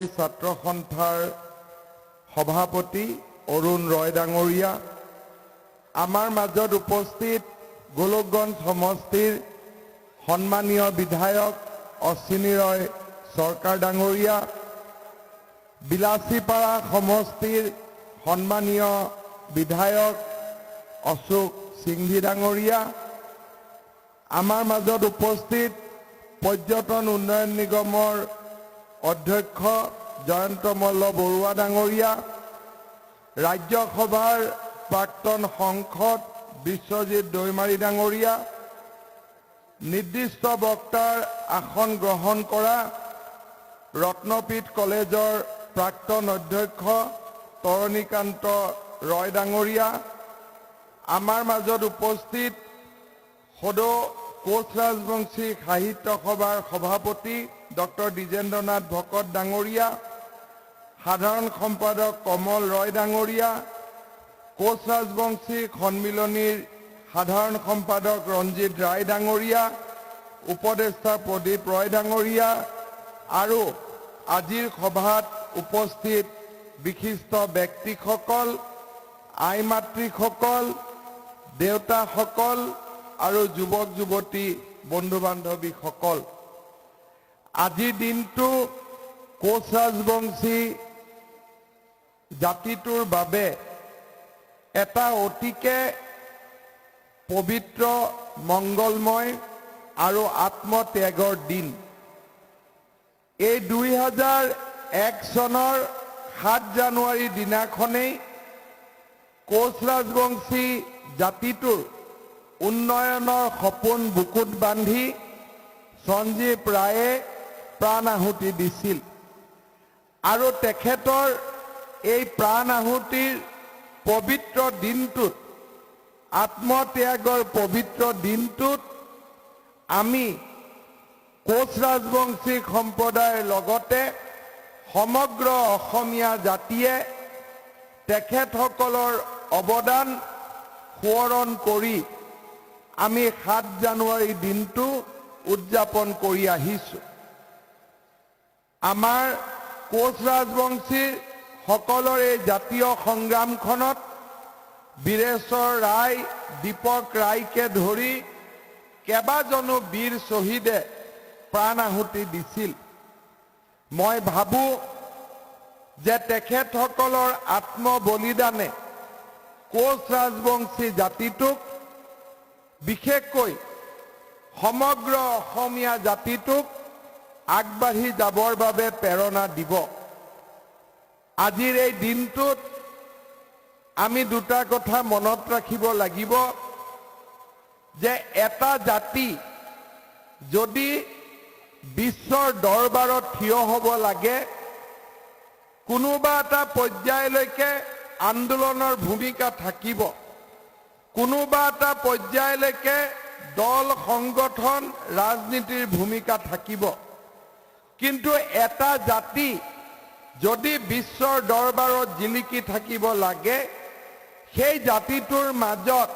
ছাত্ৰ সন্থাৰ সভাপতি অৰুণ ৰয় ডাঙৰীয়া, আমাৰ মাজত উপস্থিত গোলকগঞ্জ সমষ্টিৰ সন্মানীয় বিধায়ক অশ্বিনী ৰয় সৰকাৰ ডাঙৰীয়া, বিলাসীপাৰা সমষ্টিৰ সন্মানীয় বিধায়ক অশোক সিংঘি ডাঙৰীয়া, আমাৰ মাজত উপস্থিত পৰ্যটন উন্নয়ন নিগমৰ অধ্যক্ষ জয়ন্ত মল্ল বৰুৱা ডাঙৰীয়া, ৰাজ্যসভাৰ প্ৰাক্তন সংসদ বিশ্বজিৎ দৈমাৰী ডাঙৰীয়া, নিৰ্দিষ্ট বক্তাৰ আসন গ্ৰহণ কৰা ৰত্নপীঠ কলেজৰ প্ৰাক্তন অধ্যক্ষ তৰণীকান্ত ৰয় ডাঙৰীয়া, আমাৰ মাজত উপস্থিত সদৌ কোচ ৰাজবংশী সাহিত্য সভাৰ সভাপতি ডক্টৰ দ্বিজেন্দ্ৰনাথ ভকত ডাঙৰীয়া, সাধাৰণ সম্পাদক কমল ৰয় ডাঙৰীয়া, কোচ ৰাজবংশী সন্মিলনীৰ সাধাৰণ সম্পাদক ৰঞ্জিত ৰায় ডাঙৰীয়া, উপদেষ্টা প্ৰদীপ ৰয় ডাঙৰীয়া আৰু আজিৰ সভাত উপস্থিত বিশিষ্ট ব্যক্তিসকল, আই মাতৃসকল, দেউতাসকল আৰু যুৱক যুৱতী বন্ধু বান্ধৱীসকল, আজিৰ দিনটো কোচ ৰাজবংশী জাতিটোৰ বাবে এটা অতিকে পবিত্ৰ, মংগলময় আৰু আত্মত্যাগৰ দিন। এই 2001 চনৰ 7 জানুৱাৰী দিনাখনেই কোচ ৰাজবংশী জাতিটোৰ উন্নয়নৰ সপোন বুকুত বান্ধি সঞ্জীৱ ৰায়ে প্ৰাণ আহুতি দিছিল আৰু তেখেতৰ এই প্ৰাণ আহুতিৰ পবিত্ৰ দিনটোত, আত্মত্যাগৰ পবিত্ৰ দিনটোত আমি কোচ ৰাজবংশী সম্প্ৰদায়ৰ লগতে সমগ্ৰ অসমীয়া জাতিয়ে তেখেতসকলৰ অৱদান সোঁৱৰণ কৰি আমি 7 জানুৱাৰী দিনটো উদযাপন কৰি আহিছোঁ। আমাৰ কোচ ৰাজবংশীৰ সকলৰ এই জাতীয় সংগ্ৰামখনত বীৰেশ্বৰ ৰায়, দীপক ৰায়কে ধৰি কেইবাজনো বীৰ শ্বহীদে প্ৰাণ আহুতি দিছিল। মই ভাবোঁ যে তেখেতসকলৰ আত্মবলিদানে কোচ ৰাজবংশী জাতিটোক, বিশেষকৈ সমগ্ৰ অসমীয়া জাতিটোক আগবাঢ়ি যাবৰ বাবে প্ৰেৰণা দিব। আজিৰ এই দিনটোত আমি দুটা কথা মনত ৰাখিব লাগিব যে এটা জাতি যদি বিশ্বৰ দৰবাৰত থিয় হ'ব লাগে, কোনোবা এটা পৰ্যায়লৈকে আন্দোলনৰ ভূমিকা থাকিব, কোনোবা এটা পৰ্যায়লৈকে দল সংগঠন ৰাজনীতিৰ ভূমিকা থাকিব, কিন্তু এটা জাতি যদি বিশ্বৰ দৰবাৰত জিলিকি থাকিব লাগে, সেই জাতিটোৰ মাজত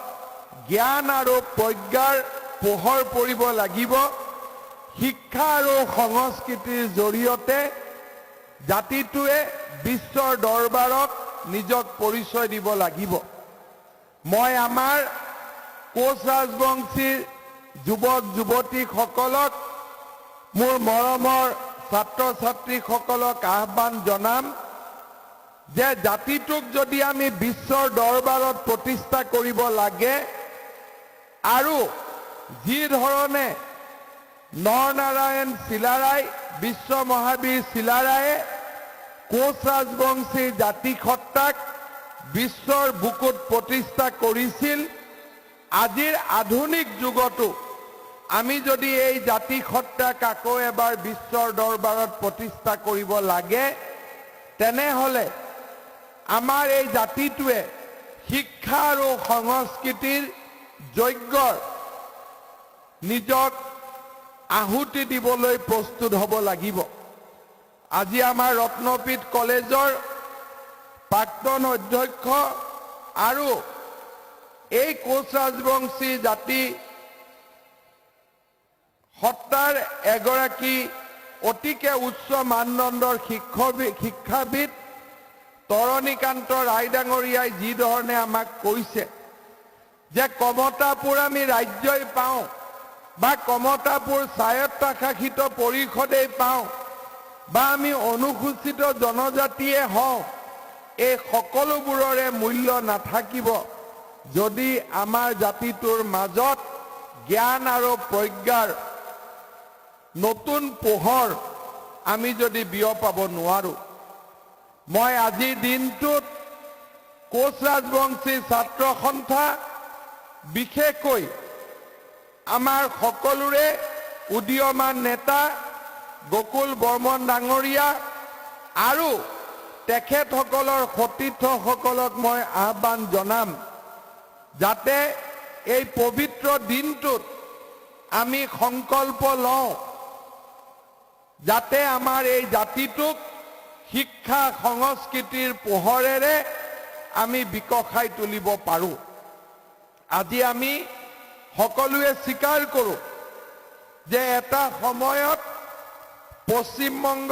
জ্ঞান আৰু প্ৰজ্ঞাৰ পোহৰ পৰিব লাগিব। শিক্ষা আৰু সংস্কৃতিৰ জৰিয়তে জাতিটোৱে বিশ্বৰ দৰবাৰত নিজক পৰিচয় দিব লাগিব। মই আমাৰ কোচ ৰাজবংশীৰ যুৱক যুৱতীসকলক, মোৰ মৰমৰ ছাত্ৰ ছাত্ৰীসকলক আহ্বান জনাম যে জাতিটোক যদি আমি বিশ্বৰ দৰবাৰত প্ৰতিষ্ঠা কৰিব লাগে আৰু যি ধৰণে নৰনাৰায়ণ চিলাৰায়, বিশ্ব মহাবীৰ চিলাৰায়ে কোচ ৰাজবংশী জাতিসত্তাক বিশ্বৰ বুকুত প্ৰতিষ্ঠা কৰিছিল, আজিৰ আধুনিক যুগতো আমি যদি এই জাতিসত্তাক আকৌ এবাৰ বিশ্বৰ দৰবাৰত প্ৰতিষ্ঠা কৰিব লাগে, তেনেহ'লে আমাৰ এই জাতিটোৱে শিক্ষা আৰু সংস্কৃতিৰ যজ্ঞৰ নিজক আহুতি দিবলৈ প্ৰস্তুত হ'ব লাগিব। আজি আমাৰ ৰত্নপীঠ কলেজৰ প্ৰাক্তন অধ্যক্ষ আৰু এই কোচ ৰাজবংশী জাতি সত্তাৰ এগৰাকী অতিকে উচ্চ মানদণ্ডৰ শিক্ষাবিদ তৰণীকান্ত ৰায় ডাঙৰীয়াই যি ধৰণে আমাক কৈছে যে কমতাপুৰ আমি ৰাজ্যই পাওঁ বা কমতাপুৰ স্বায়ত্তশাসিত পৰিষদেই পাওঁ বা আমি অনুসূচিত জনজাতিয়ে হওঁ, এই সকলোবোৰৰে মূল্য নাথাকিব যদি আমাৰ জাতিটোৰ মাজত জ্ঞান আৰু প্ৰজ্ঞাৰ নতুন পোহৰ আমি যদি বিয়পাব নোৱাৰো। মই আজিৰ দিনটোত কোচ ৰাজবংশী ছাত্ৰ সন্থা বিশেষকৈ আমাৰ সকলোৰে উদীয়মান নেতা গকুল বৰ্মন ডাঙৰীয়া আৰু তেখেতসকলৰ সতীৰ্থসকলক মই আহ্বান জনাম যাতে এই পবিত্ৰ দিনটোত আমি সংকল্প লওঁ যাতে আমাৰ এই জাতিটোক শিক্ষা সংস্কৃতিৰ পোহৰেৰে আমি বিকশাই তুলিব পাৰোঁ। আজি আমি সকলোৱে স্বীকাৰ কৰোঁ যে এটা সময়ত পশ্চিমবংগ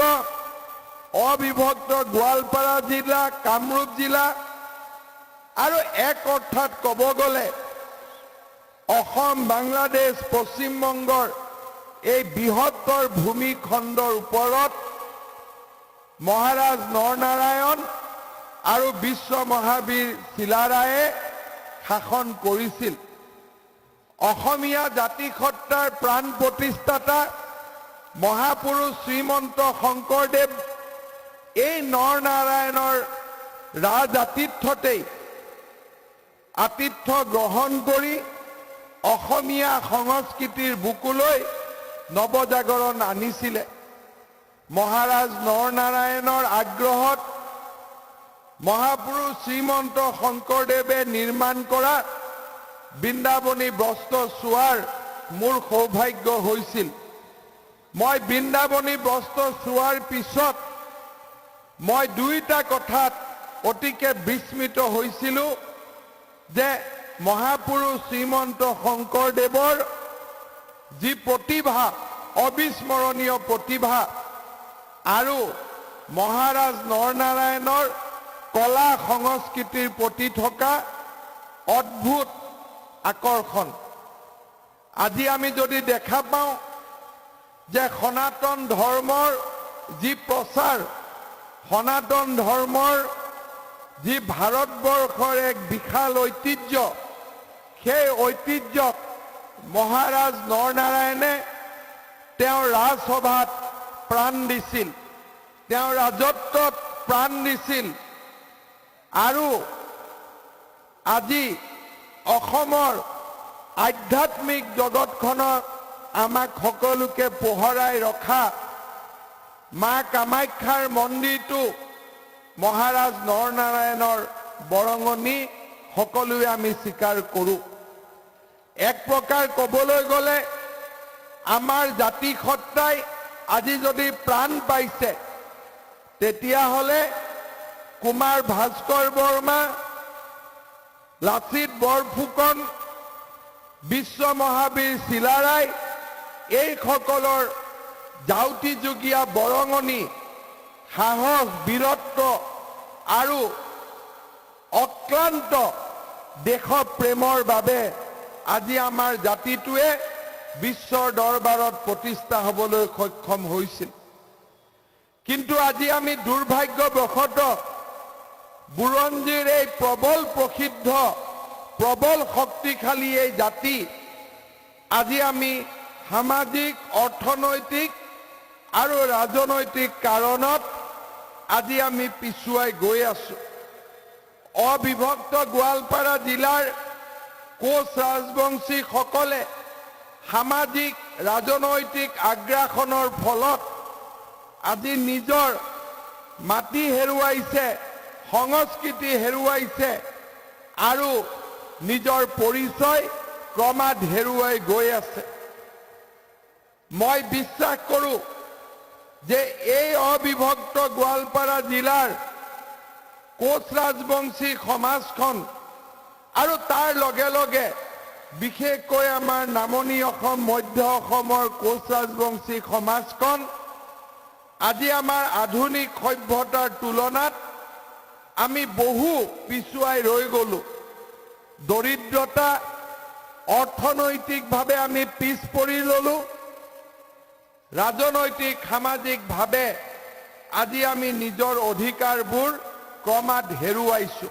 অবিভক্ত গোৱালপাৰা জিলা, কামৰূপ জিলা আৰু এক অৰ্থাৎ ক'ব গ'লে অসম, বাংলাদেশ, পশ্চিমবংগৰ এই বৃহত্তৰ ভূমিখণ্ডৰ ওপৰত মহাৰাজ নৰনাৰায়ণ আৰু বিশ্ব মহাবীৰ চিলাৰায়ে শাসন কৰিছিল। অসমীয়া জাতিসত্তাৰ প্ৰাণ প্ৰতিষ্ঠাতা মহাপুৰুষ শ্ৰীমন্ত শংকৰদেৱ এই নৰনাৰায়ণৰ ৰাজ আতিথ্যতেই আতিথ্য গ্ৰহণ কৰি অসমীয়া সংস্কৃতিৰ বুকুলৈ নৱজাগৰণ আনিছিলে। মহাৰাজ নৰনাৰায়ণৰ আগ্ৰহত মহাপুৰুষ শ্ৰীমন্ত শংকৰদেৱে নিৰ্মাণ কৰা বৃন্দাবনী বস্ত্ৰ চোৱাৰ মোৰ সৌভাগ্য হৈছিল। মই বৃন্দাবনী বস্ত্ৰ চোৱাৰ পিছত মই দুইটা কথাত অতিকে বিস্মিত হৈছিলোঁ যে মহাপুৰুষ শ্ৰীমন্ত শংকৰদেৱৰ যি প্ৰতিভা, অবিস্মৰণীয় প্ৰতিভা আৰু মহাৰাজ নৰনাৰায়ণৰ কলা সংস্কৃতিৰ প্ৰতি থকা অদ্ভুত আকৰ্ষণ। আজি আমি যদি দেখা পাওঁ যে সনাতন ধৰ্মৰ যি প্ৰচাৰ, সনাতন ধৰ্মৰ যি ভাৰতবৰ্ষৰ এক বিশাল ঐতিহ্য, সেই ঐতিহ্যক মহাৰাজ নৰনাৰায়ণে তেওঁৰ ৰাজসভাত প্ৰাণ দিছিল, তেওঁৰ ৰাজত্বত প্ৰাণ দিছিল আৰু আজি অসমৰ আধ্যাত্মিক জগতখনক আমাক সকলোকে পোহৰাই ৰখা মা কামাখ্যাৰ মন্দিৰটো মহাৰাজ নৰনাৰায়ণৰ বৰঙণি সকলোৱে আমি স্বীকাৰ কৰোঁ। এক প্ৰকাৰ ক'বলৈ গ'লে আমাৰ জাতিসত্তাই আজি যদি প্ৰাণ পাইছে তেতিয়াহ'লে কুমাৰ ভাস্কৰ বৰ্মা, লাচিত বৰফুকন, বিশ্ব মহাবীৰ চিলাৰায় এইসকলৰ জাউতিযুগীয়া বৰঙণি, সাহস, বীৰত্ব আৰু অক্লান্ত দেশপ্ৰেমৰ বাবে আজি আমাৰ জাতিটোৱে বিশ্বৰ দৰবাৰত প্ৰতিষ্ঠা হ'বলৈ সক্ষম হৈছিল। কিন্তু আজি আমি দুৰ্ভাগ্যবশতঃ বুৰঞ্জীৰ এই প্ৰবল প্ৰসিদ্ধ, প্ৰবল শক্তিশালী এই জাতি আজি আমি সামাজিক, অৰ্থনৈতিক আৰু ৰাজনৈতিক কাৰণত আজি আমি পিছুৱাই গৈ আছো। অবিভক্ত গোৱালপাৰা জিলাৰ কোচ ৰাজবংশীসকলে সামাজিক, ৰাজনৈতিক আগ্ৰাসনৰ ফলত আজি নিজৰ মাটি হেৰুৱাইছে, সংস্কৃতি হেৰুৱাইছে আৰু নিজৰ পৰিচয় ক্ৰমাৎ হেৰুৱাই গৈ আছে। মই বিশ্বাস কৰোঁ যে এই অবিভক্ত গোৱালপাৰা জিলাৰ কোচ ৰাজবংশী সমাজখন আৰু তাৰ লগে লগে বিশেষকৈ আমাৰ নামনি অসম, মধ্য অসমৰ কোচ ৰাজবংশী সমাজখন আজি আমাৰ আধুনিক সভ্যতাৰ তুলনাত আমি বহু পিছুৱাই ৰৈ গলো। দৰিদ্ৰতা অৰ্থনৈতিকভাৱে আমি পিছ পৰি ললো। ৰাজনৈতিক সামাজিকভাৱে আজি আমি নিজৰ অধিকাৰবোৰ ক্ৰমাৎ হেৰুৱাইছো।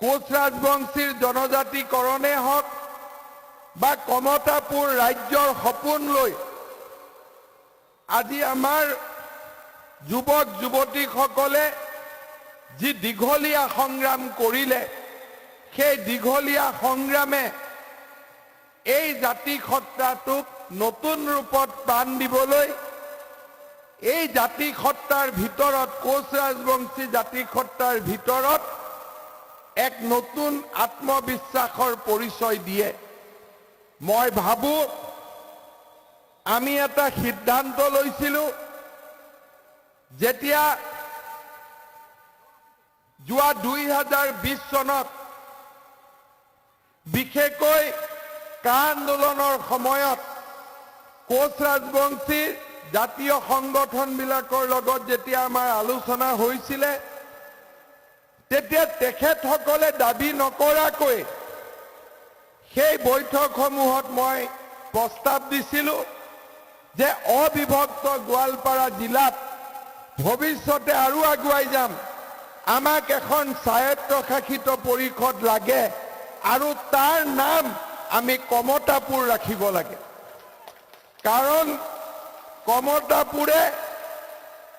কোচ ৰাজবংশীৰ জনজাতিকৰণে হওক বা কমতাপুৰ ৰাজ্যৰ সপোন লৈ আজি আমাৰ যুৱক যুৱতীসকলে যি দীঘলীয়া সংগ্ৰাম কৰিলে, সেই দীঘলীয়া সংগ্ৰামে এই জাতিসত্তাটোক নতুন ৰূপত প্ৰাণ দিবলৈ, এই জাতিসত্তাৰ ভিতৰত কোচ ৰাজবংশী জাতিসত্তাৰ ভিতৰত এক নতুন আত্মবিশ্বাসৰ পৰিচয় দিয়ে। মই ভাবো আমি এটা সিদ্ধান্ত লৈছিলো, যেতিয়া যোৱা 2020 চনত বিশেষকৈ কা আন্দোলনৰ সময়ত কোচ ৰাজবংশীৰ জাতীয় সংগঠনবিলাকৰ লগত যেতিয়া আমাৰ আলোচনা হৈছিলে, তেতিয়া তেখেতসকলে দাবী নকৰাকৈ সেই বৈঠকসমূহত মই প্ৰস্তাৱ দিছিলো যে অবিভক্ত গোৱালপাৰা জিলাত ভৱিষ্যতে আৰু আগুৱাই যাম, আমাক এখন স্বায়ত্তশাসিত পৰিষদ লাগে আৰু তাৰ নাম আমি কমতাপুৰ ৰাখিব লাগে। কাৰণ কমতাপুৰে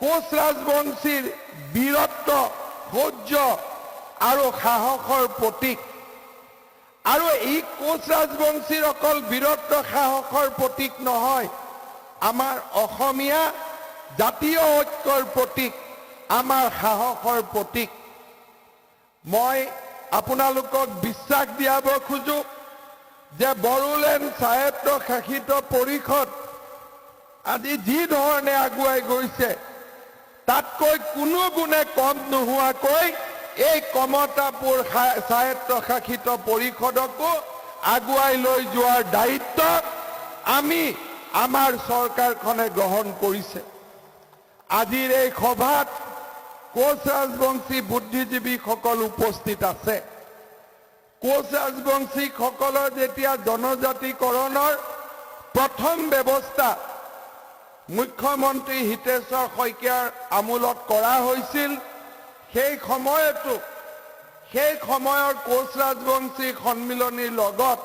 কোচ ৰাজবংশীৰ বীৰত্ব, শৌৰ্য আৰু সাহসৰ প্ৰতীক। আৰু এই কোচ ৰাজবংশীৰ অকল বীৰত্ব সাহসৰ প্ৰতীক নহয়, আমাৰ অসমীয়া জাতীয় ঐক্যৰ প্ৰতীক, আমাৰ সাহসৰ প্ৰতীক। মই আপোনালোকক বিশ্বাস দিয়াব খোজো যে বড়োলেণ্ড স্বায়ত্তশাসিত পৰিষদ আজি যি ধৰণে আগুৱাই গৈছে, তাতকৈ কোনো গুণে কম নোহোৱাকৈ এই কমতাপুৰ স্বায়ত্তশাসিত পৰিষদকো আগুৱাই লৈ যোৱাৰ দায়িত্ব আমি আমাৰ চৰকাৰখনে গ্ৰহণ কৰিছে। আজিৰ এই সভাত কোচ ৰাজবংশী বুদ্ধিজীৱীসকল উপস্থিত আছে। কোচ ৰাজবংশীসকলৰ যেতিয়া জনজাতিকৰণৰ প্ৰথম ব্যৱস্থা মুখ্যমন্ত্ৰী হিতেশ্বৰ শইকীয়াৰ আমোলত কৰা হৈছিল, সেই সময়ৰ কোচ ৰাজবংশী সন্মিলনীৰ লগত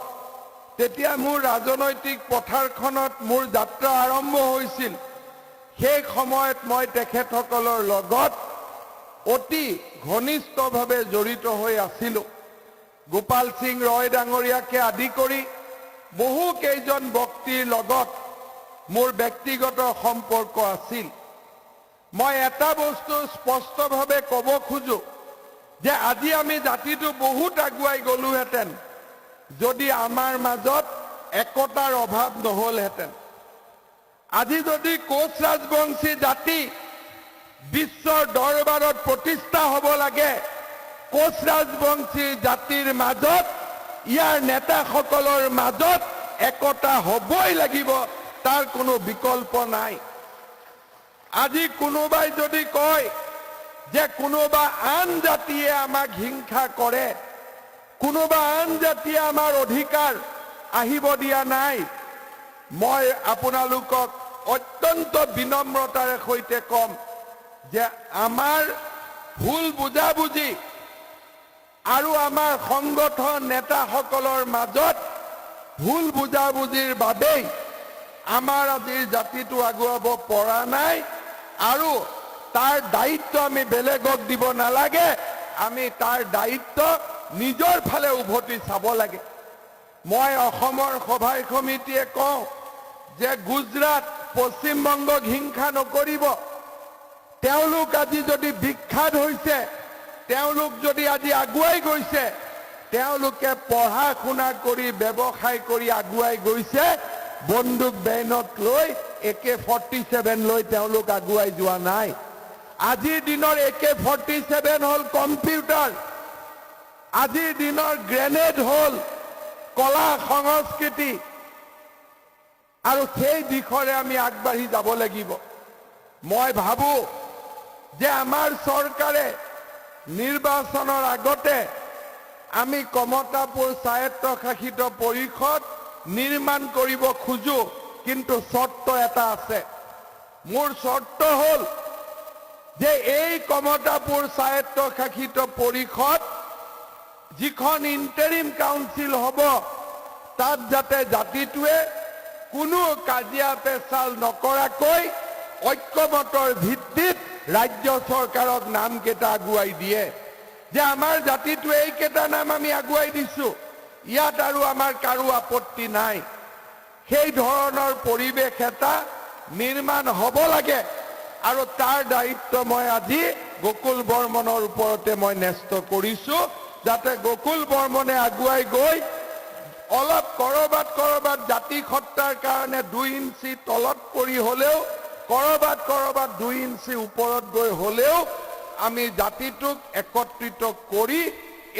তেতিয়া মোৰ ৰাজনৈতিক পথাৰখনত মোৰ যাত্ৰা আৰম্ভ হৈছিল। সেই সময়ত মই তেখেতসকলৰ লগত অতি ঘনিষ্ঠভাৱে জড়িত হৈ আছিলো। গোপাল সিং ৰয় ডাঙৰীয়াকে আদি কৰি বহু কেইজন ব্যক্তিৰ লগত মোৰ ব্যক্তিগত সম্পৰ্ক আছিল। মই এটা বস্তু স্পষ্টভাৱে ক'ব খোজো যে আজি আমি জাতিটো বহুত আগুৱাই গলোহেঁতেন যদি আমাৰ মাজত একতাৰ অভাৱ নহলহেঁতেন। আজি যদি কোচ ৰাজবংশী জাতি বিশ্বৰ দৰবাৰত প্ৰতিষ্ঠা হ'ব লাগে, কোচ ৰাজবংশী জাতিৰ মাজত, ইয়াৰ নেতাসকলৰ মাজত একতা হ'বই লাগিব, তাৰ কোনো বিকল্প নাই। আজি কোনোবাই যদি কয় যে কোনোবা আন জাতিয়ে আমাক হিংসা কৰে, কোনোবা আন জাতিয়ে আমাৰ অধিকাৰ আহিব দিয়া নাই, মই আপোনালোকক অত্যন্ত বিনম্ৰতাৰে সৈতে কম যে আমাৰ ভুল বুজাবুজি আৰু আমাৰ সংগঠন নেতাসকলৰ মাজত ভুল বুজাবুজিৰ বাবেই আমাৰ আজিৰ জাতিটো আগুৱাব পৰা নাই। আৰু তাৰ দায়িত্ব আমি বেলেগক দিব নালাগে, আমি তাৰ দায়িত্ব নিজৰ ফালে উভতি চাব লাগে। মই অসমৰ সভাই সমিতিয়ে কওঁ যে গুজৰাট, পশ্চিমবংগক হিংসা নকৰিব। তেওঁলোক আজি যদি বিখ্যাত হৈছে, তেওঁলোক যদি আজি আগুৱাই গৈছে, তেওঁলোকে পঢ়া শুনা কৰি ব্যৱসায় কৰি আগুৱাই গৈছে, বন্দুক বেনত লৈ AK-47 লৈ তেওঁলোক আগুৱাই যোৱা নাই। আজিৰ দিনৰ AK-47 হ'ল কম্পিউটাৰ, আজিৰ দিনৰ গ্ৰেনেড হ'ল কলা সংস্কৃতি। আৰু সেই দিশৰে আমি আগবাঢ়ি যাব লাগিব। মই ভাবো যে আমাৰ চৰকাৰে নিৰ্বাচনৰ আগতে আমি কমতাপুৰ স্বায়ত্তশাসিত পৰিষদ নিৰ্মাণ কৰিব খোজো, কিন্তু চৰ্ত এটা আছে। মোৰ চৰ্ত হ'ল যে এই কমতাপুৰ স্বায়ত্তশাসিত পৰিষদ যিখন ইণ্টাৰিম কাউন্সিল হ'ব, তাত যাতে জাতিটোৱে কোনো কাজিয়া পেচাল নকৰাকৈ ঐক্যমতৰ ভিত্তিত ৰাজ্য চৰকাৰক নামকেইটা আগুৱাই দিয়ে, যে আমাৰ জাতিটোৱে এইকেইটা নাম আমি আগুৱাই দিছো, ইয়াত আৰু আমাৰ কাৰো আপত্তি নাই। সেই ধৰণৰ পৰিৱেশ এটা নিৰ্মাণ হ'ব লাগে, আৰু তাৰ দায়িত্ব মই আজি গকুল বৰ্মনৰ ওপৰতে মই ন্যস্ত কৰিছো, যাতে গকুল বৰ্মনে আগুৱাই গৈ অলপ কৰবাত জাতি সত্তাৰ কাৰণে 2 ইঞ্চি তলত পৰি হলেও, কৰবাত 2 ইঞ্চি ওপৰত গৈ হলেও আমি জাতিটোক একত্ৰিত কৰি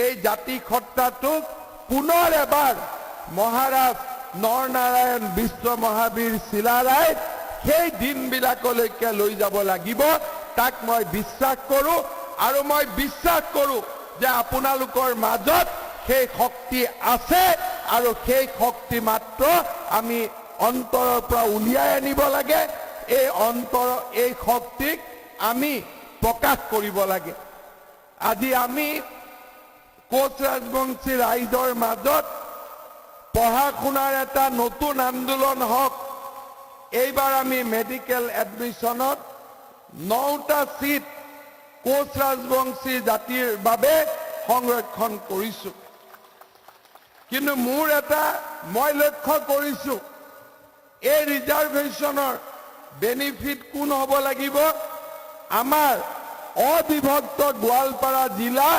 এই জাতি সত্তাটোক পুনৰ এবাৰ মহাৰাজ নৰনাৰায়ণ বিশ্ব মহাবীৰ শিলাৰাই সেই দিনবিলাকলৈকে লৈ যাব লাগিব। তাক মই বিশ্বাস কৰোঁ, আৰু মই বিশ্বাস কৰোঁ যে আপোনালোকৰ মাজত সেই শক্তি আছে, আৰু সেই শক্তি মাত্ৰ আমি অন্তৰৰ পৰা উলিয়াই আনিব লাগে। এই শক্তিক আমি প্ৰকাশ কৰিব লাগে। আজি আমি কোচ ৰাজবংশী ৰাইজৰ মাজত পঢ়া শুনাৰ এটা নতুন আন্দোলন হওক। এইবাৰ আমি মেডিকেল এডমিশনত 9টা সিট কোচ ৰাজবংশী জাতিৰ বাবে সংৰক্ষণ কৰিছো। কিন্তু মোৰ এটা মই লক্ষ্য কৰিছো, এই ৰিজাৰ্ভেশ্যনৰ বেনিফিট কোন হ'ব লাগিব? আমাৰ অবিভক্ত গোৱালপাৰা জিলা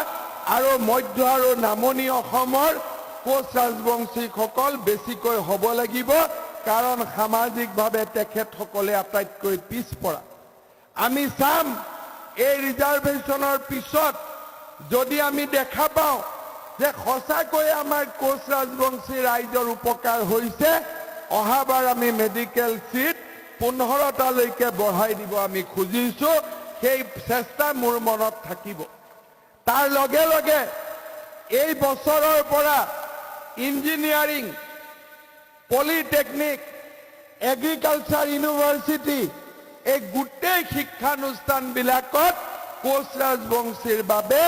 আৰু মধ্য আৰু নামনি অসমৰ কোচ ৰাজবংশীসকল বেছিকৈ হ'ব লাগিব, কাৰণ সামাজিকভাৱে তেখেতসকলে আটাইতকৈ পিছপৰা। আমি চাম এই ৰিজাৰ্ভেশ্যনৰ পিছত যদি আমি দেখা পাওঁ যে সঁচাকৈ আমাৰ কোচ ৰাজবংশী ৰাইজৰ উপকাৰ হৈছে, অহাবাৰ আমি মেডিকেল সিট 15টালৈকে বঢ়াই দিব আমি খুজিছো। সেই চেষ্টা মোৰ মনত থাকিব। তাৰ লগে লগে এই বছৰৰ পৰা ইঞ্জিনিয়াৰিং, পলিটেকনিক, এগ্ৰিকালচাৰ ইউনিভাৰ্চিটি, এই গোটেই শিক্ষানুষ্ঠানবিলাকত কোচ ৰাজবংশীৰ বাবে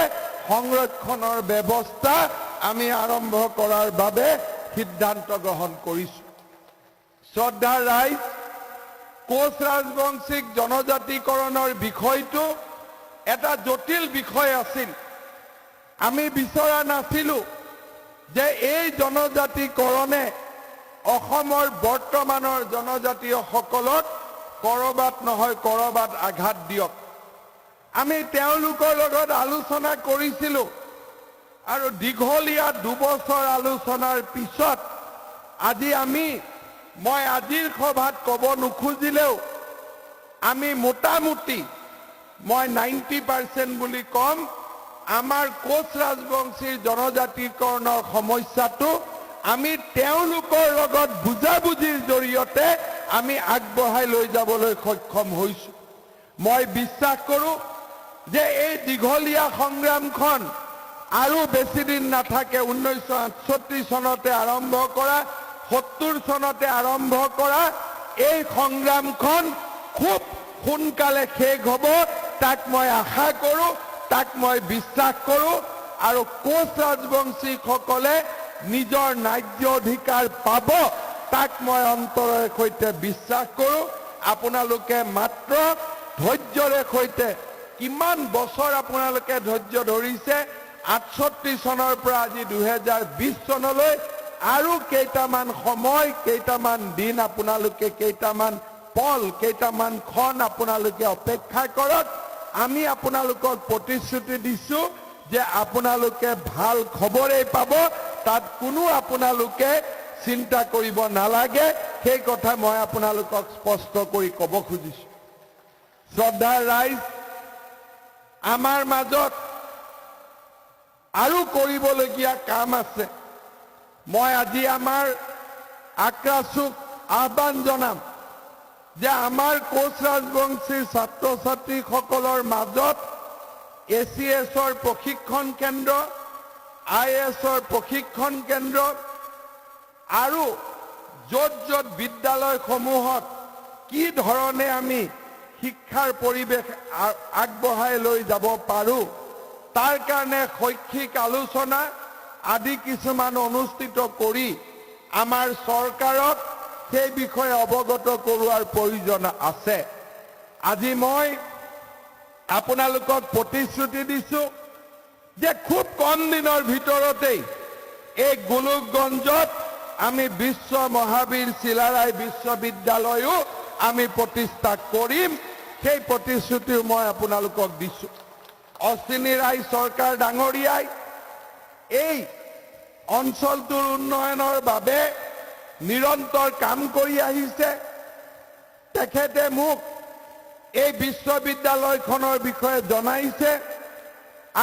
সংৰক্ষণৰ ব্যৱস্থা আমি আৰম্ভ কৰাৰ বাবে সিদ্ধান্ত গ্ৰহণ কৰিছো। শ্ৰদ্ধাৰ ৰাইজ, কোচ ৰাজবংশীক জনজাতিকৰণৰ বিষয়টো এটা জটিল বিষয় আছিল। আমি বিচৰা নাছিলো যে এই জনজাতিকৰণে অসমৰ বৰ্তমানৰ জনজাতীয়সকলক কৰবাত নহয় কৰবাত আঘাত দিয়ক। আমি তেওঁলোকৰ লগত আলোচনা কৰিছিলো, আৰু দীঘলীয়া 2 বছৰ আলোচনাৰ পিছত আজি মই আজিৰ সভাত ক'ব নোখোজিলেও আমি মোটামুটি মই 90% বুলি কম, আমাৰ কোচ ৰাজবংশীৰ জনজাতিকৰণৰ সমস্যাটো আমি তেওঁলোকৰ লগত বুজাবুজিৰ জৰিয়তে আমি আগবঢ়াই লৈ যাবলৈ সক্ষম হৈছো। মই বিশ্বাস কৰোঁ যে এই দীঘলীয়া সংগ্ৰামখন আৰু বেছি দিন নাথাকে। 1968 চনতে আৰম্ভ কৰা, 70 চনতে আৰম্ভ কৰা এই সংগ্ৰামখন খুব সোনকালে শেষ হ'ব, তাক মই আশা কৰোঁ, তাক মই বিশ্বাস কৰোঁ। আৰু কোচ ৰাজবংশীসকলে নিজৰ ন্যায্য অধিকাৰ পাব, তাক মই অন্তৰেৰে সৈতে বিশ্বাস কৰোঁ। আপোনালোকে মাত্ৰ ধৈৰ্যৰে সৈতে কিমান বছৰ আপোনালোকে ধৈৰ্য ধৰিছে, 68 চনৰ পৰা আজি 2020 চনলৈ আৰু কেইটামান সময়, কেইটামান দিন আপোনালোকে, কেইটামান পল, কেইটামান ক্ষণ আপোনালোকে অপেক্ষা কৰক। আমি আপোনালোকক প্ৰতিশ্ৰুতি দিছো যে আপোনালোকে ভাল খবৰেই পাব, তাত কোনো আপোনালোকে চিন্তা কৰিব নালাগে। সেই কথা মই আপোনালোকক স্পষ্ট কৰি ক'ব খুজিছো। শ্ৰদ্ধাৰ ৰাইজ, আমাৰ মাজত আৰু কৰিবলগীয়া কাম আছে। মই আজি আমাৰ আক্ৰাচুক আহ্বান জনাম যে আমাৰ কোচ ৰাজবংশীৰ ছাত্ৰ ছাত্ৰীসকলৰ মাজত ACSৰ প্ৰশিক্ষণ কেন্দ্ৰ, IASৰ প্ৰশিক্ষণ কেন্দ্ৰ আৰু য'ত য'ত বিদ্যালয়সমূহত কি ধৰণে আমি শিক্ষাৰ পৰিৱেশ আগবঢ়াই লৈ যাব পাৰোঁ তাৰ কাৰণে শৈক্ষিক আলোচনা আদি কিছুমান অনুষ্ঠিত কৰি আমাৰ চৰকাৰক সেই বিষয়ে অৱগত কৰোৱাৰ প্ৰয়োজন আছে। আজি মই আপোনালোকক প্ৰতিশ্ৰুতি দিছোঁ যে খুব কম দিনৰ ভিতৰতেই এই গোলকগঞ্জত আমি বিশ্ব মহাবীৰ চিলাৰায় বিশ্ববিদ্যালয়ো আমি প্ৰতিষ্ঠা কৰিম। সেই প্ৰতিশ্ৰুতিও মই আপোনালোকক দিছোঁ। অশ্বিনী ৰায় চৰকাৰ ডাঙৰীয়াই এই অঞ্চলটোৰ উন্নয়নৰ বাবে নিৰন্তৰ কাম কৰি আহিছে। তেখেতে মোক এই বিশ্ববিদ্যালয়খনৰ বিষয়ে জনাইছে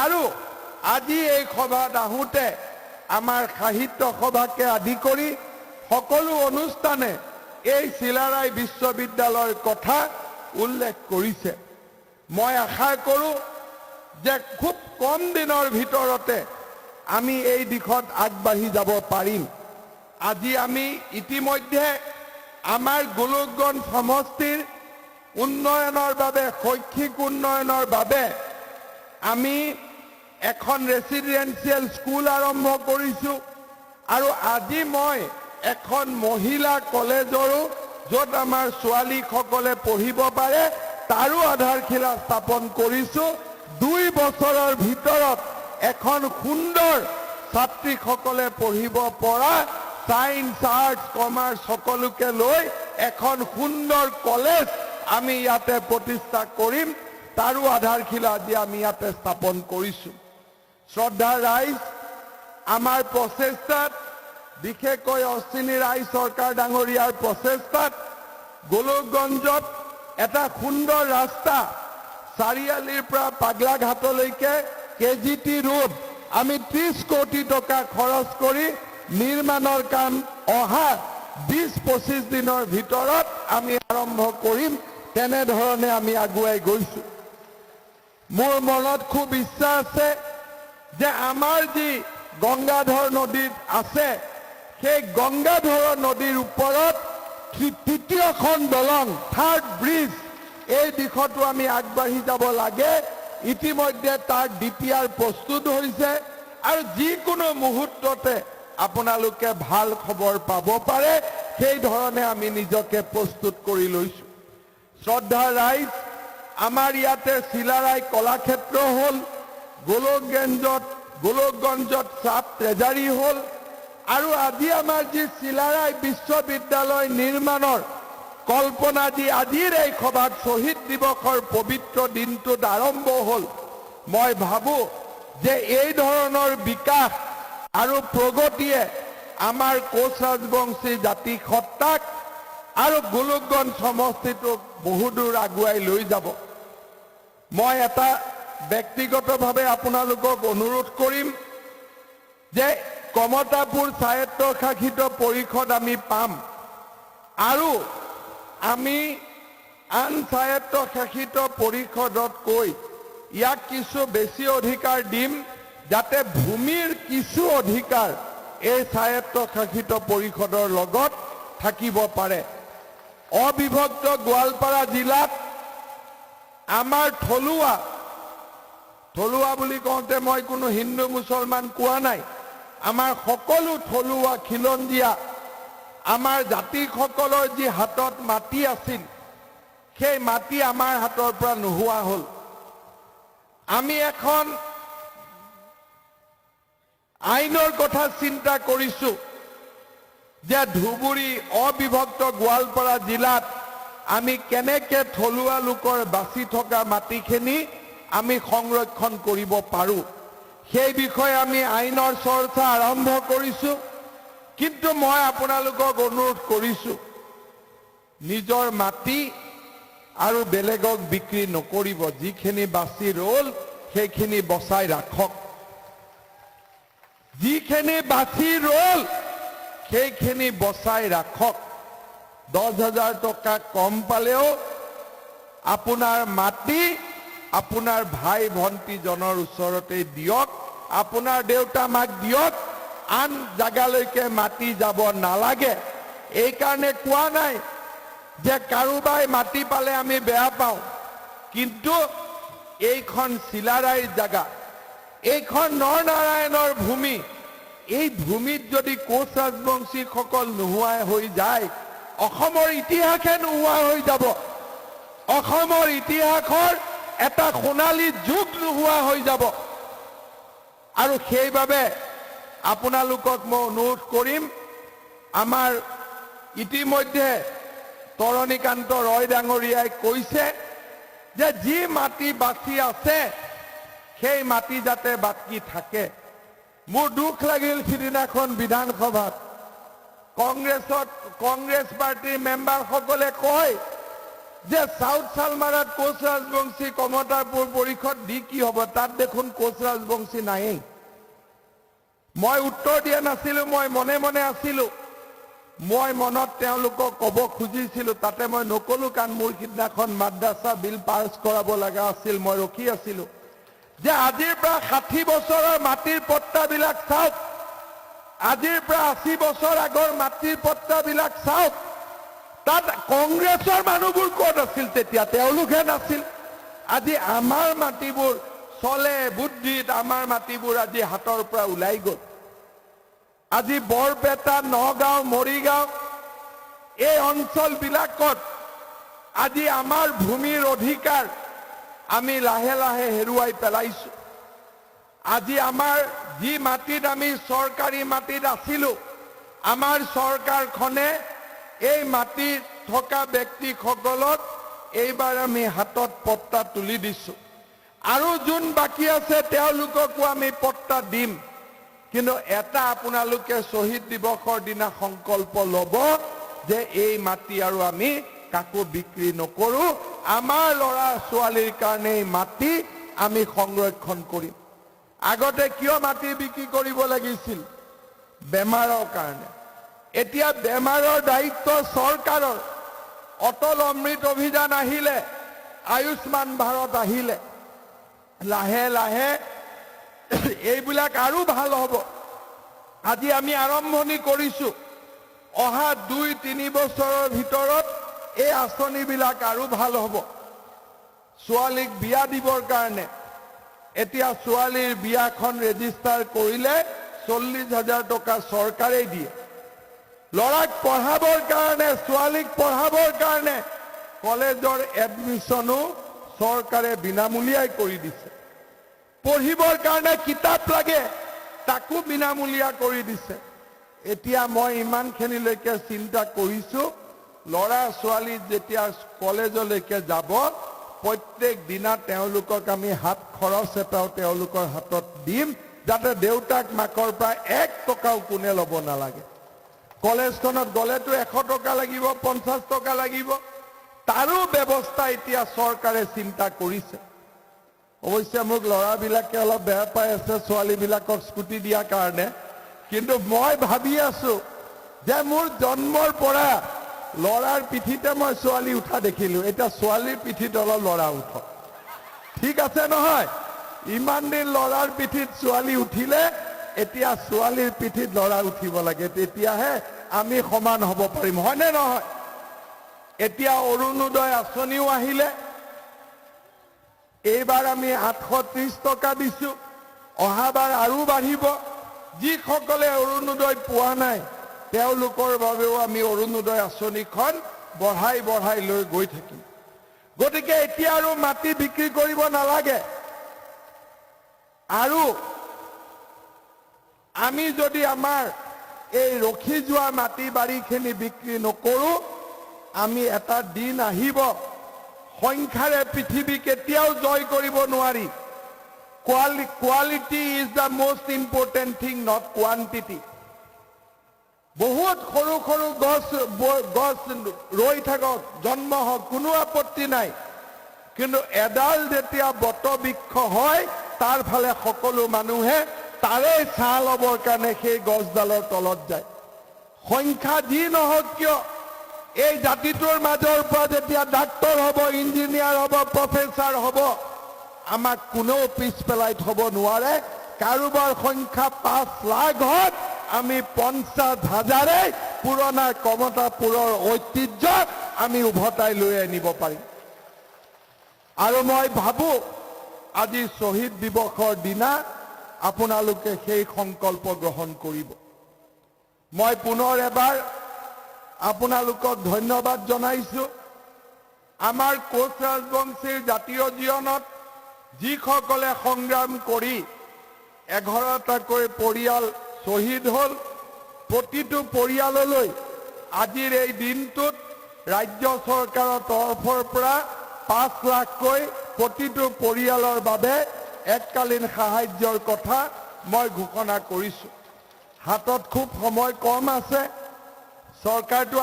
আৰু আজি এই সভাত আহোঁতে আমাৰ সাহিত্য সভাকে আদি কৰি সকলো অনুষ্ঠানে এই চিলাৰায় বিশ্ববিদ্যালয়ৰ কথা উল্লেখ কৰিছে। মই আশা কৰোঁ যে খুব কম দিনৰ ভিতৰতে আমি এই দিশত আগবাঢ়ি যাব পাৰিম। আজি আমি ইতিমধ্যে আমাৰ গোলকগঞ্জ সমষ্টিৰ উন্নয়নৰ বাবে, শৈক্ষিক উন্নয়নৰ বাবে আমি এখন ৰেচিডেন্সিয়েল স্কুল আৰম্ভ কৰিছোঁ আৰু আজি মই এখন মহিলা কলেজৰো, য'ত আমাৰ ছোৱালীসকলে পঢ়িব পাৰে, তাৰো আধাৰশিলা স্থাপন কৰিছোঁ। 2 বছৰৰ ভিতৰত এখন সুন্দৰ ছাত্ৰীসকলে পঢ়িব পৰা সায়েন্স, আৰ্টছ, কমাৰ্চ সকলোকে লৈ এখন সুন্দৰ কলেজ আমি ইয়াতে প্ৰতিষ্ঠা কৰিম। তাৰো আধাৰশিলা আজি আমি ইয়াতে স্থাপন কৰিছোঁ। শ্ৰদ্ধা ৰাইজ, আমাৰ প্ৰচেষ্টাত, বিশেষকৈ অশ্বিনী ৰায় চৰকাৰ ডাঙৰীয়াৰ প্ৰচেষ্টাত গোলকগঞ্জত এটা সুন্দৰ ৰাস্তা চাৰিআলিৰ পৰা পাগলাঘাটলৈকে KGT ৰোড আমি 30 কোটি টকা খৰচ কৰি নিৰ্মাণৰ কাম অহা 20-25 দিনৰ ভিতৰত আমি আৰম্ভ কৰিম। তেনেধৰণে আমি আগুৱাই গৈছোঁ। মোৰ মনত খুব ইচ্ছা আছে যে আমাৰ যি গংগাধৰ নদীত আছে, সেই গংগাধৰ নদীৰ ওপৰত তৃতীয়খন দলং, 3rd ব্ৰিজ, এই দিশতো আমি আগবাঢ়ি যাব লাগে। ইতিমধ্যে তাৰ DPR প্ৰস্তুত হৈছে আৰু যিকোনো মুহূৰ্ততে আপোনালোকে ভাল খবৰ পাব পাৰে, সেই ধৰণে আমি নিজকে প্ৰস্তুত কৰি লৈছোঁ। শ্ৰদ্ধা ৰাইজ, আমাৰ ইয়াতে চিলাৰায় কলাক্ষেত্ৰ হ'ল, গোলকগঞ্জত সাব ট্ৰেজাৰী হ'ল আৰু আজি আমাৰ যি চিলাৰায় বিশ্ববিদ্যালয় নিৰ্মাণৰ কল্পনা যি আজিৰ এই সভাত শ্বহীদ দিৱসৰ পবিত্ৰ দিনটোত আৰম্ভ হ'ল, মই ভাবোঁ যে এই ধৰণৰ বিকাশ আৰু প্ৰগতিয়ে আমাৰ কোচ ৰাজবংশী জাতি সত্তাক আৰু গোলকগঞ্জ সমষ্টিটোক বহুদূৰ আগুৱাই লৈ যাব। মই এটা ব্যক্তিগতভাৱে আপোনালোকক অনুৰোধ কৰিম যে কমতাপুৰ স্বায়ত্তশাসিত পৰিষদ আমি পাম আৰু আমি আন স্বায়ত্তশাসিত পৰিষদতকৈ ইয়াক কিছু বেছি অধিকাৰ দিম, যাতে ভূমিৰ কিছু অধিকাৰ এই স্বায়ত্তশাসিত পৰিষদৰ লগত থাকিব পাৰে। অবিভক্ত গোৱালপাৰা জিলাত আমাৰ থলুৱা বুলি কওঁতে মই কোনো হিন্দু মুছলমান কোৱা নাই, আমাৰ সকলো থলুৱা খিলঞ্জীয়া আমাৰ জাতিসকলৰ যি হাতত মাটি আছিল, সেই মাটি আমাৰ হাতৰ পৰা নোহোৱা হ'ল। আমি এখন আইনৰ কথা চিন্তা কৰিছোঁ যে ধুবুৰী অবিভক্ত গোৱালপাৰা জিলাত আমি কেনেকৈ থলুৱা লোকৰ বাচি থকা মাটিখিনি আমি সংৰক্ষণ কৰিব পাৰোঁ, সেই বিষয়ে আমি আইনৰ চৰ্চা আৰম্ভ কৰিছোঁ। কিন্তু মই আপোনালোকক অনুৰোধ কৰিছোঁ, নিজৰ মাটি আৰু বেলেগক বিক্ৰী নকৰিব। যিখিনি বাচি ৰ'ল সেইখিনি বচাই ৰাখক। যিখিনি বাচি ৰ'ল সেইখিনি বচাই ৰাখক। 10,000 টকা কম পালেও আপোনাৰ মাটি আপোনাৰ ভাই ভন্টি জনৰ ওচৰতে দিয়ক, আপোনাৰ দেউতা মাক দিয়ক, আন জাগালৈকে মাটি যাব নালাগে। এই কাৰণে কোৱা নাই যে কাৰোবাই মাটি পালে আমি বেয়া পাওঁ, কিন্তু এইখন চিলাৰাইৰ জাগা, এইখন নৰনাৰায়ণৰ ভূমি, এই ভূমিত যদি কোচ ৰাজবংশীসকল নোহোৱা হৈ যায়, অসমৰ ইতিহাসে নোহোৱা হৈ যাব। অসমৰ ইতিহাসৰ এটা সোণালী যুগ নোহোৱা হৈ যাব। আৰু সেইবাবে আপোনালোকক মই অনুৰোধ কৰিম, আমাৰ ইতিমধ্যে তৰণীকান্ত ৰয় ডাঙৰীয়াই কৈছে যে যি মাটি বাকী আছে সেই মাটি যাতে বাকী থাকে। মোৰ দুখ লাগিল সিদিনাখন বিধানসভাত কংগ্ৰেছ পাৰ্টিৰ মেম্বাৰসকলে কয় যে সাউথ সালমাৰাত কোচ ৰাজবংশী কমতাপুৰ পৰিষদ দি কি হ'ব, তাত দেখোন কোচ ৰাজবংশী নায়েই। মই উত্তৰ দিয়া নাছিলো, মই মনে মনে আছিলো। মই মনত তেওঁলোকক ক'ব খুজিছিলো, তাতে মই নকলো, কাৰণ মোৰ সিদিনাখন মাদ্ৰাছা বিল পাছ কৰাব লগা আছিল, মই ৰখি আছিলো যে আজিৰ পৰা 60 বছৰৰ মাটিৰ পট্টাবিলাক চাওক, আজিৰ পৰা 80 বছৰ আগৰ মাটিৰ পট্টাবিলাক চাওক। তাত কংগ্ৰেছৰ মানুহবোৰ ক'ত আছিল তেতিয়া? তেওঁলোকহে নাছিল। আজি আমাৰ মাটিবোৰ চলে বুদ্ধিত, আমাৰ মাটিবোৰ আজি হাতৰ পৰা ওলাই গ'ল। আজি বৰপেটা, নগাঁও, মৰিগাঁও এই অঞ্চলবিলাকত আজি আমাৰ ভূমিৰ অধিকাৰ আমি লাহে লাহে হেৰুৱাই পেলাইছো। আজি আমাৰ যি মাটিত আমি চৰকাৰী মাটিত আছিলো, আমাৰ চৰকাৰখনে এই মাটিত থকা ব্যক্তিসকলক এইবাৰ আমি হাতত পট্টা তুলি দিছো। আৰু যোন বাকী আছে তেওঁলোককো আমি পট্টা দিম। কিন্তু এটা আপোনালোকে শ্বহীদ দিৱসৰ দিনা সংকল্প ল'ব যে এই মাটি আৰু আমি কাকো বিক্ৰী নকৰো, আমাৰ ল'ৰা ছোৱালীৰ কাৰণে এই মাটি আমি সংৰক্ষণ কৰিম। আগতে কিয় মাটি বিক্ৰী কৰিব লাগিছিল? বেমাৰৰ কাৰণে। এতিয়া বেমাৰৰ দায়িত্ব চৰকাৰৰ। অটল অমৃত অভিযান আহিলে, আয়ুষ্মান ভাৰত আহিলে, লাহে লাহে এইবিলাক আৰু ভাল হ'ব। আজি আমি আৰম্ভণি কৰিছো, অহা 2-3 বছৰৰ ভিতৰত এই আঁচনিবিলাক আৰু ভাল হ'ব। ছোৱালীক বিয়া দিবৰ কাৰণে এতিয়া ছোৱালীৰ বিয়াখন ৰেজিষ্টাৰ কৰিলে 40,000 টকা চৰকাৰে দিয়ে। ল'ৰাক পঢ়াবৰ কাৰণে, ছোৱালীক পঢ়াবৰ কাৰণে কলেজৰ এডমিশ্যনো চৰকাৰে বিনামূলীয়াই কৰি দিছে। পঢ়িবৰ কাৰণে কিতাপ লাগে, তাকো বিনামূলীয়া কৰি দিছে। এতিয়া মই ইমানখিনিলৈকে চিন্তা কৰিছো, ল'ৰা ছোৱালী যেতিয়া কলেজলৈকে যাব, প্ৰত্যেক দিনা তেওঁলোকক আমি হাত খৰচ এটাও তেওঁলোকৰ হাতত দিম, যাতে দেউতাক মাকৰ পৰা 1 টকাও কোনে ল'ব নালাগে। কলেজখনত গ'লেতো 100 টকা লাগিব, 50 টকা লাগিব, তাৰো ব্যৱস্থা এতিয়া চৰকাৰে চিন্তা কৰিছে। অৱশ্যে মোক ল'ৰাবিলাকে অলপ বেয়া পাই আছে ছোৱালীবিলাকক স্কুটি দিয়াৰ কাৰণে, কিন্তু মই ভাবি আছো যে মোৰ জন্মৰ পৰা ল'ৰাৰ পিঠিতে মই ছোৱালী উঠা দেখিলো, এতিয়া ছোৱালীৰ পিঠিত অলপ ল'ৰা উঠক। ঠিক আছে নহয়? ইমান দিন ল'ৰাৰ পিঠিত ছোৱালী উঠিলে, এতিয়া ছোৱালীৰ পিঠিত ল'ৰা উঠিব লাগে, তেতিয়াহে আমি সমান হ'ব পাৰিম, হয়নে নহয়? এতিয়া অৰুণোদয় আঁচনিও আহিলে, এইবাৰ আমি 830 টকা দিছো, অহাবাৰ আৰু বাঢ়িব। যিসকলে অৰুণোদয় পোৱা নাই তেওঁলোকৰ বাবেও আমি অৰুণোদয় আঁচনিখন বঢ়াই বঢ়াই লৈ গৈ থাকিম। গতিকে এতিয়া আৰু মাটি বিক্ৰী কৰিব নালাগে। আৰু আমি যদি আমাৰ এই ৰখি যোৱা মাটি বাৰীখিনি বিক্ৰী নকৰো, আমি এটা দিন আহিব, সংখ্যাৰে পৃথিৱী কেতিয়াও জয় কৰিব নোৱাৰি। Quality is the most important thing, not quantity. বহুত সৰু সৰু গছ ৰৈ থাকক, জন্ম হওক, কোনো আপত্তি নাই, কিন্তু এডাল যেতিয়া বটবৃক্ষ হয়, তাৰ ফালে সকলো মানুহে তাৰে ছাঁ ল'বৰ কাৰণে সেই গছডালৰ তলত যায়। সংখ্যা যি নহওক কিয়, এই জাতিটোৰ মাজৰ পৰা যেতিয়া ডাক্তৰ হ'ব, ইঞ্জিনিয়াৰ হ'ব, প্ৰফেচাৰ হ'ব, আমাক কোনেও পিছ পেলাই থব নোৱাৰে। কাৰোবাৰ সংখ্যা 5 লাখ হত আমি 50,000 পুৰণা কমতাপুৰৰ ঐতিহ্য আমি উভতাই লৈ আনিব পাৰিম। আৰু মই ভাবো আজি শ্বহীদ দিৱসৰ দিনা আপোনালোকে সেই সংকল্প গ্ৰহণ কৰিব। মই পুনৰ এবাৰ আপোনালোকক ধন্যবাদ জনাইছো। আমাৰ কোচ ৰাজবংশীৰ জাতীয় জীৱনত যিসকলে সংগ্ৰাম কৰি 11টাকৈ পৰিয়াল শ্বহীদ হ'ল, প্ৰতিটো পৰিয়াললৈ আজিৰ এই দিনটোত ৰাজ্য চৰকাৰৰ তৰফৰ পৰা 5 লাখকৈ প্ৰতিটো পৰিয়ালৰ বাবে এককালীন সাহায্যৰ কথা মই ঘোষণা কৰিছো। হাতত খুব সময় কম আছে। চৰকাৰটো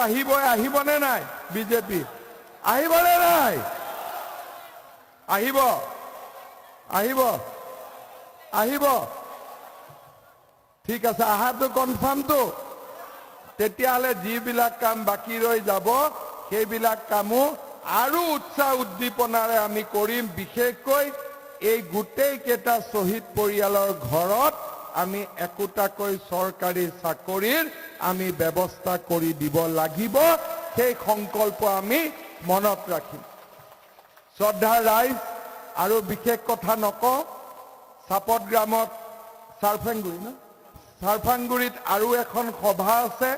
আহিবনে নাই? বিজেপি আহিবনে নাই? আহিব ঠিক আছে, আহাটো কনফাৰ্মটো। তেতিয়াহ'লে যিবিলাক কাম বাকী ৰৈ যাব সেইবিলাক কামো আৰু উৎসাহ উদ্দীপনাৰে আমি কৰিম। বিশেষকৈ এই গোটেই কেইটা শ্বহীদ পৰিয়ালৰ ঘৰত আমি একোটাকৈ চৰকাৰী চাকৰিৰ আমি ব্যৱস্থা কৰি দিব লাগিব। সেই সংকল্প আমি মনত ৰাখিম। শ্ৰদ্ধাৰ ৰাইজ, আৰু বিশেষ কথা নকওঁ, চাপত গ্ৰামত চাৰফাংগুৰিত আৰু এখন সভা আছে,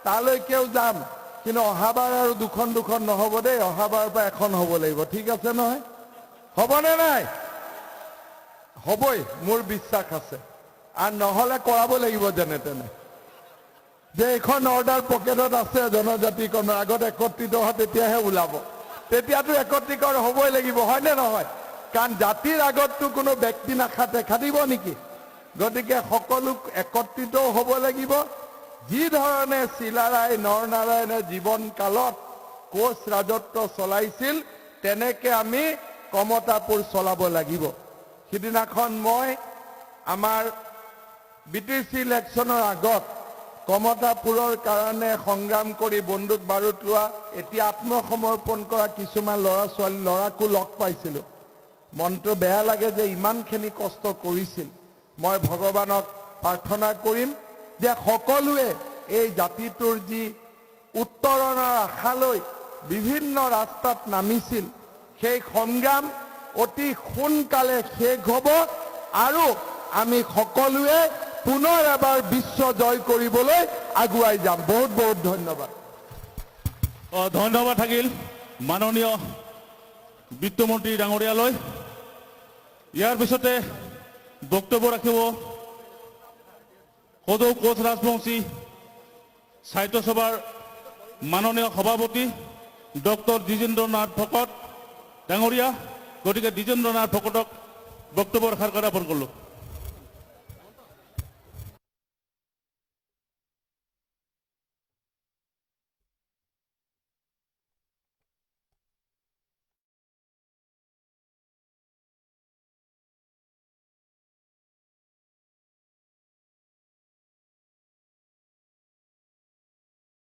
তালৈকেও যাম। কিন্তু অহাবাৰ আৰু দুখন নহ'ব দেই, অহাবাৰৰ পৰা এখন হ'ব লাগিব। ঠিক আছে নহয়? হ'বনে নাই? হ'বই, মোৰ বিশ্বাস আছে। আৰু নহ'লে কৰাব লাগিব যেনে তেনে। যে এইখন অৰ্ডাৰ পকেটত আছে জনজাতিকৰণৰ, আগত একত্ৰিত হয় তেতিয়াহে ওলাব। তেতিয়াতো একত্ৰীকৰণ হ'বই লাগিব, হয়নে নহয়? কাৰণ জাতিৰ আগততো কোনো ব্যক্তি নাখাতে, খাটিব নেকি? গতিকে সকলো একত্ৰিত হ'ব লাগিব। যি ধৰণে চিলাৰায় নৰনাৰায়ণে জীৱন কালত কোচ ৰাজত্ব চলাইছিল, তেনেকে আমি কমতাপুৰ চলাব লাগিব। সিদিনাখন মই আমাৰ BTC ইলেকশ্যনৰ আগত কমতাপুৰৰ কাৰণে সংগ্ৰাম কৰি বন্দুক বাৰুদ লোৱা, এতিয়া আত্মসমৰ্পণ কৰা কিছুমান ল'ৰাকো লগ পাইছিলোঁ। মনটো বেয়া লাগে যে ইমানখিনি কষ্ট কৰিছিল। মই ভগৱানক প্ৰাৰ্থনা কৰিম যে সকলোৱে এই জাতিটোৰ যি উত্তৰণৰ আশালৈ বিভিন্ন ৰাস্তাত নামিছিল, সেই সংগ্ৰাম অতি সোনকালে শেষ হ'ব আৰু আমি সকলোৱে পুনৰ এবাৰ বিশ্ব জয় কৰিবলৈ আগুৱাই যাম। বহুত বহুত ধন্যবাদ। ধন্যবাদ থাকিল মাননীয় বিত্তমন্ত্ৰী ডাঙৰীয়ালৈ। ইয়াৰ পিছতে বক্তব্য ৰাখিব সদৌ কোচ ৰাজবংশী সাহিত্য সভাৰ মাননীয় সভাপতি ডক্টৰ দ্বিজেন্দ্ৰ নাথ ভকত ডাঙৰীয়া। গতিকে দ্বিজেন্দ্ৰ নাথ ভকতক বক্তব্য ৰখাৰ কাৰণে আহ্বান কৰিলোঁ।